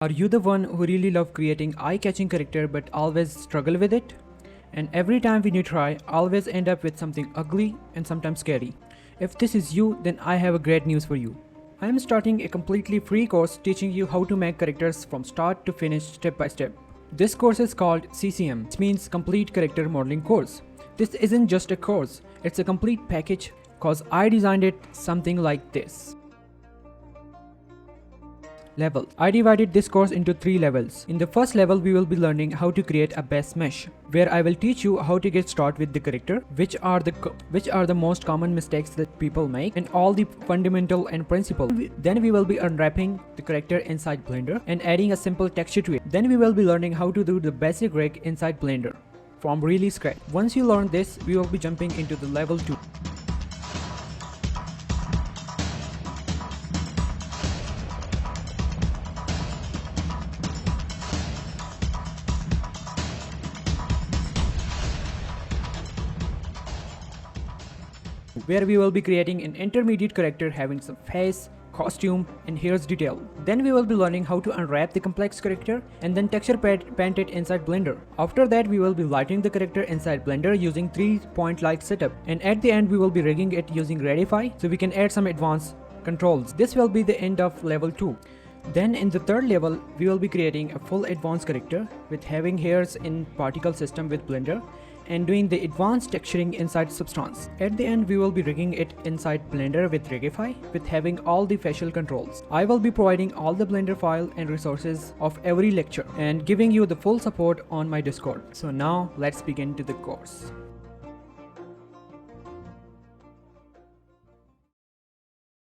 Are you the one who really love creating eye-catching character but always struggle with it? And every time when you try, always end up with something ugly and sometimes scary. If this is you, then I have a great news for you. I am starting a completely free course teaching you how to make characters from start to finish step by step. This course is called CCM, which means Complete Character Modeling Course. This isn't just a course, it's a complete package cause I designed it something like this. Level. I divided this course into 3 levels. In the first level, we will be learning how to create a base mesh, where I will teach you how to get started with the character, which are the most common mistakes that people make, and all the fundamental and principle. Then we will be unwrapping the character inside Blender and adding a simple texture to it. Then we will be learning how to do the basic rig inside Blender from really scratch. Once you learn this, we will be jumping into the level 2. Where we will be creating an intermediate character having some face, costume, and hair's detail. Then we will be learning how to unwrap the complex character and then texture paint it inside Blender. After that, we will be lighting the character inside Blender using 3-point light setup. And at the end, we will be rigging it using rigify so we can add some advanced controls. This will be the end of level 2. Then in the third level, we will be creating a full advanced character with having hairs in particle system with Blender and doing the advanced texturing inside Substance. At the end, we will be rigging it inside Blender with rigify with having all the facial controls. I will be providing all the Blender file and resources of every lecture and giving you the full support on my Discord. So now let's begin to the course.